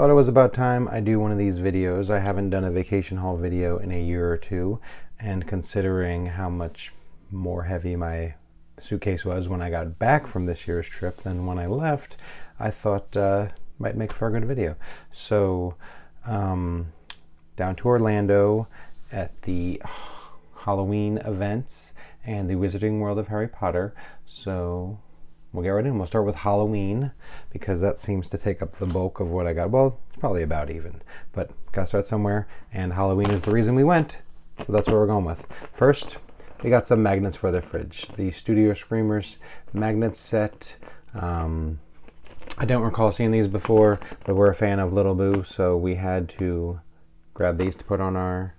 Thought it was about time I do one of these videos. I haven't done a vacation haul video in a year or two, and considering how much more heavy my suitcase was when I got back from this year's trip than when I left, I thought might make for a good video. So down to Orlando at the Halloween events and the Wizarding World of Harry Potter. So we'll get right in. We'll start with Halloween because that seems to take up the bulk of what I got. Well, it's probably about even, but gotta start somewhere, and Halloween is the reason we went, so that's what we're going with. First, we got some magnets for the fridge. The Studio Screamers magnet set. I don't recall seeing these before, but we're a fan of Little Boo, so we had to grab these to put on our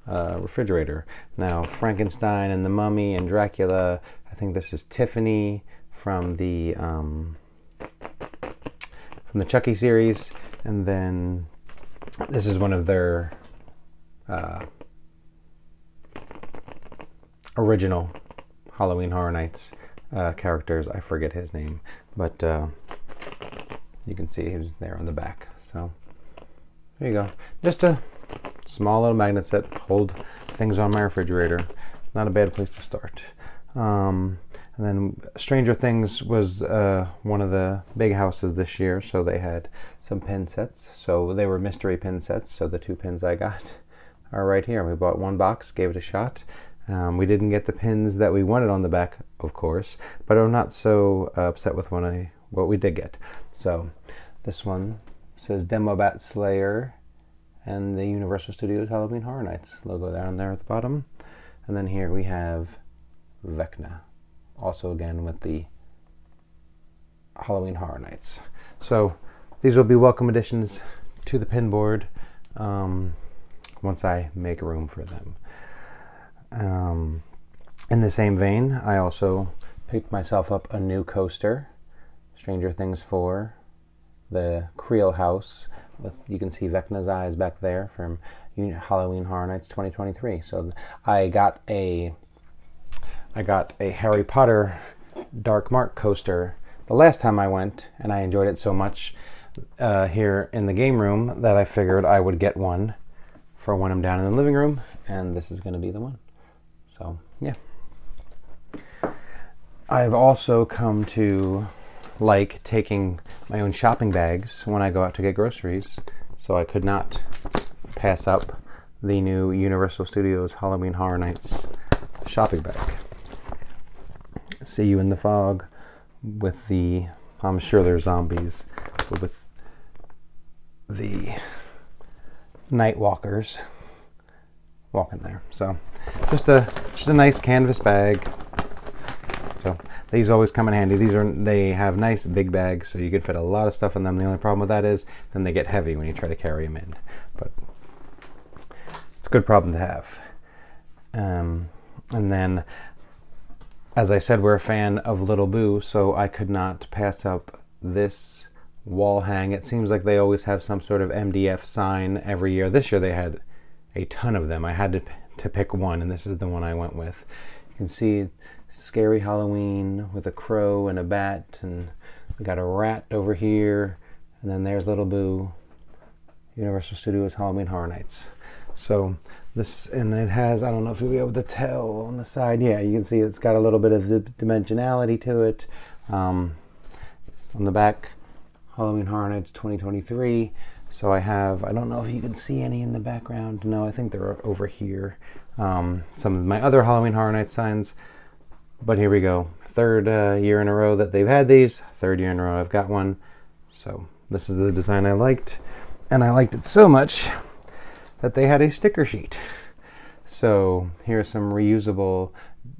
refrigerator. Now, Frankenstein and the Mummy and Dracula. I think this is Tiffany from the Chucky series, and then this is one of their original Halloween Horror Nights characters. I forget his name, but you can see he's there on the back. So there you go. Just a small little magnet set. Hold things on my refrigerator. Not a bad place to start. And then Stranger Things was one of the big houses this year, so they had some pin sets. So they were mystery pin sets, so the 2 pins I got are right here. We bought 1 box, gave it a shot. We didn't get the pins that we wanted on the back, of course, but I'm not so upset with what we did get. So this one says Demobat Slayer and the Universal Studios Halloween Horror Nights logo down there at the bottom. And then here we have Vecna, also again with the Halloween Horror Nights. So these will be welcome additions to the pin board once I make room for them. In the same vein, I also picked myself up a new coaster, Stranger Things 4, the Creel House, with, you can see Vecna's eyes back there, from Halloween Horror Nights 2023. So I got a Harry Potter Dark Mark coaster the last time I went, and I enjoyed it so much here in the game room that I figured I would get one for when I'm down in the living room, and this is going to be the one. So yeah. I've also come to like taking my own shopping bags when I go out to get groceries, so I could not pass up the new Universal Studios Halloween Horror Nights shopping bag. See you in the fog with the, I'm sure there's zombies, but with the night walkers walking there. So just a nice canvas bag. So these always come in handy. They have nice big bags, so you can fit a lot of stuff in them. The only problem with that is then they get heavy when you try to carry them in, but it's a good problem to have. And then, as I said, we're a fan of Little Boo, so I could not pass up this wall hang. It seems like they always have some sort of MDF sign every year. This year they had a ton of them. I had to pick one, and this is the one I went with. You can see Scary Halloween with a crow and a bat, and we got a rat over here, and then there's Little Boo, Universal Studios Halloween Horror Nights. So this, and it has, I don't know if you'll be able to tell on the side, yeah, you can see it's got a little bit of dimensionality to it. On the back, Halloween Horror Nights 2023. So I don't know if you can see any in the background. No, I think they're over here. Some of my other Halloween Horror Nights signs. But here we go. 3rd year in a row that they've had these. 3rd year in a row I've got one. So this is the design I liked. And I liked it so much that they had a sticker sheet. So here's some reusable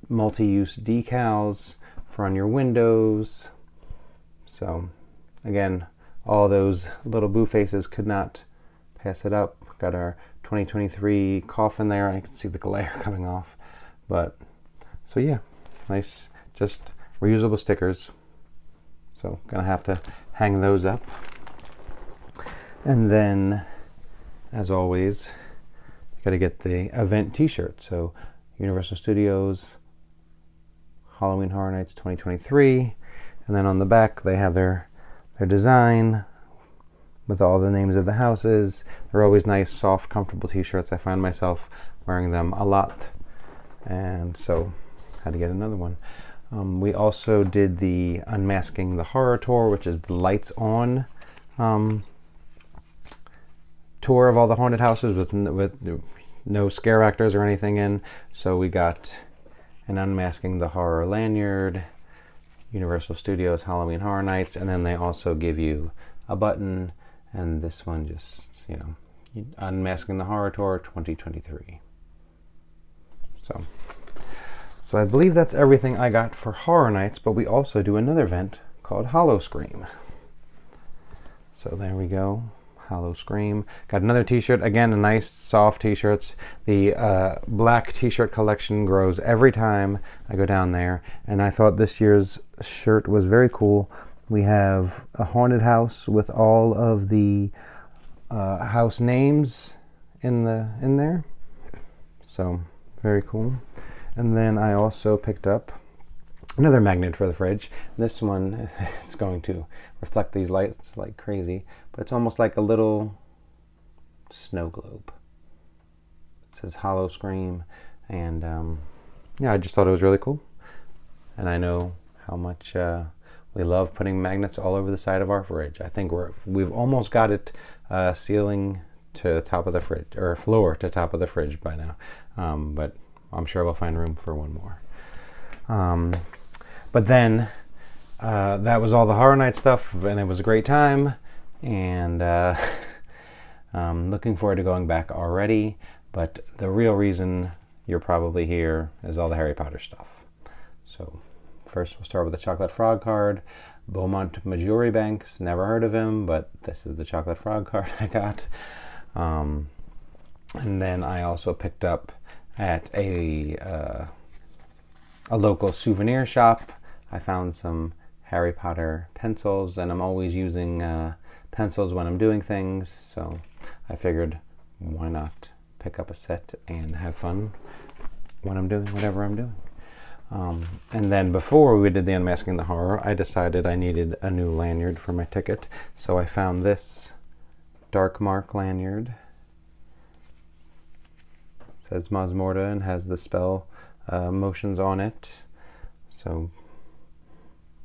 multi-use decals for on your windows. So again, all those Little Boo faces, could not pass it up. Got our 2023 coffin there. I can see the glare coming off. But so yeah, nice, just reusable stickers. So gonna have to hang those up. And then, as always, you gotta get the event t-shirt. So Universal Studios Halloween Horror Nights 2023, and then on the back they have their design with all the names of the houses. They're always nice, soft, comfortable t-shirts. I find myself wearing them a lot, and so had to get another one. We also did the Unmasking the Horror tour, which is the lights on tour of all the haunted houses with no scare actors or anything in. So we got an Unmasking the Horror lanyard, Universal Studios Halloween Horror Nights, and then they also give you a button, and this one just, you know, Unmasking the Horror Tour 2023. So I believe that's everything I got for Horror Nights, but we also do another event called Howl-O-Scream. So there we go, Howl-O-Scream. Got another t-shirt, again, a nice soft t-shirts. The black t-shirt collection grows every time I go down there, and I thought this year's shirt was very cool. We have a haunted house with all of the house names in there, so very cool. And then I also picked up another magnet for the fridge. This one is going to reflect these lights like crazy, but it's almost like a little snow globe. It says Howl-O-Scream, and yeah, I just thought it was really cool. And I know how much we love putting magnets all over the side of our fridge. I think we've almost got it ceiling to top of the fridge, or floor to top of the fridge by now, but I'm sure we'll find room for one more. But then that was all the Horror Night stuff, and it was a great time, and looking forward to going back already. But the real reason you're probably here is all the Harry Potter stuff. So first we'll start with the Chocolate Frog card. Beaumont Majoribanks, never heard of him, but this is the Chocolate Frog card I got. And then I also picked up at a local souvenir shop. I found some Harry Potter pencils, and I'm always using pencils when I'm doing things, so I figured why not pick up a set and have fun when I'm doing whatever I'm doing. And then before we did the Unmasking the Horror, I decided I needed a new lanyard for my ticket, so I found this Dark Mark lanyard. It says Mos Morta and has the spell motions on it, so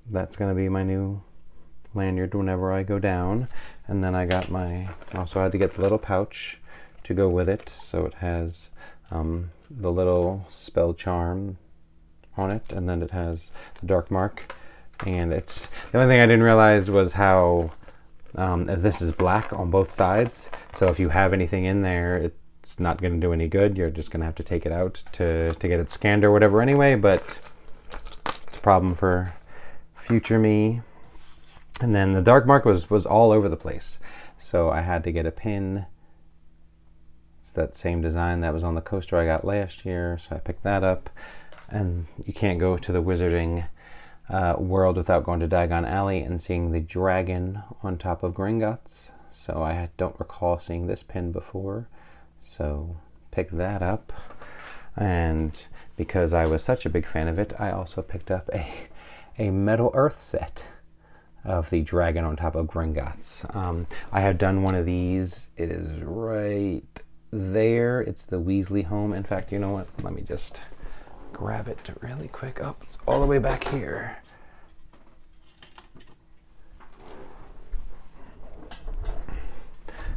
that's going to be my new lanyard whenever I go down. And then I got also had to get the little pouch to go with it, so it has the little spell charm on it, and then it has the Dark Mark. And it's the only thing I didn't realize was how this is black on both sides, so if you have anything in there, it's not going to do any good. You're just going to have to take it out to get it scanned or whatever anyway, but it's a problem for future me. And then the Dark Mark was all over the place, so I had to get a pin. It's that same design that was on the coaster I got last year, so I picked that up. And you can't go to the wizarding world without going to Diagon Alley and seeing the dragon on top of Gringotts. So I don't recall seeing this pin before, so picked that up. And because I was such a big fan of it, I also picked up a Metal Earth set of the dragon on top of Gringotts. I have done one of these. It is right there. It's the Weasley home. In fact, you know what? Let me just grab it really quick. Oh, it's all the way back here.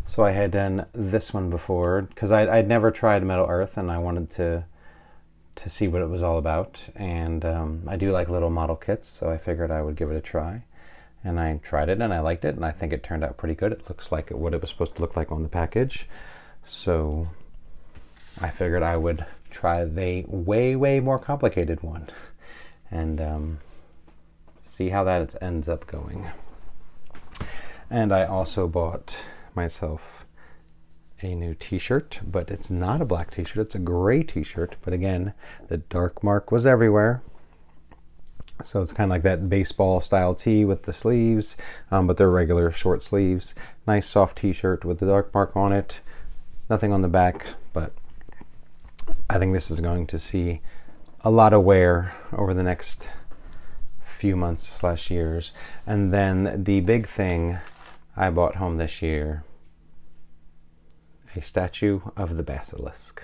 So I had done this one before because I'd never tried Metal Earth, and I wanted to see what it was all about. And I do like little model kits, so I figured I would give it a try. And I tried it, and I liked it, and I think it turned out pretty good. It looks like what it was supposed to look like on the package. So I figured I would try the way more complicated one and see how that ends up going. And I also bought myself a new t-shirt, but it's not a black t-shirt, it's a gray t-shirt. But again, the Dark Mark was everywhere. So it's kind of like that baseball style tee with the sleeves, but they're regular short sleeves. Nice soft t-shirt with the Dark Mark on it. Nothing on the back, but I think this is going to see a lot of wear over the next few months / years. And then the big thing I bought home this year a statue of the basilisk.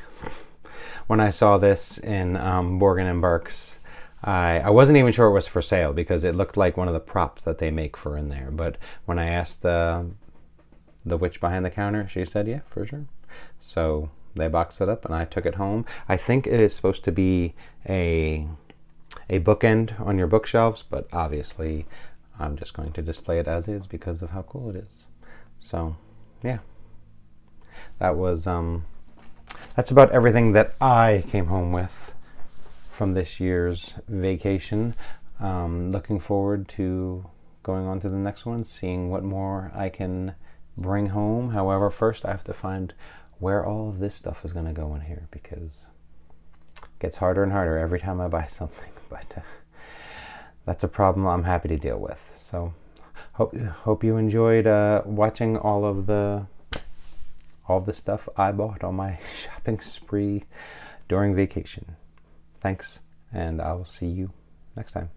When I saw this in Borgin and Burke's, I wasn't even sure it was for sale because it looked like one of the props that they make for in there. But when I asked the witch behind the counter, she said, yeah, for sure. So they boxed it up and I took it home. I think it is supposed to be a bookend on your bookshelves, but obviously I'm just going to display it as is because of how cool it is. So yeah, that was that's about everything that I came home with from this year's vacation. Looking forward to going on to the next one, seeing what more I can bring home. However, first I have to find where all of this stuff is going to go in here because it gets harder and harder every time I buy something. But that's a problem I'm happy to deal with. So hope you enjoyed watching all of the stuff I bought on my shopping spree during vacation. Thanks, and I will see you next time.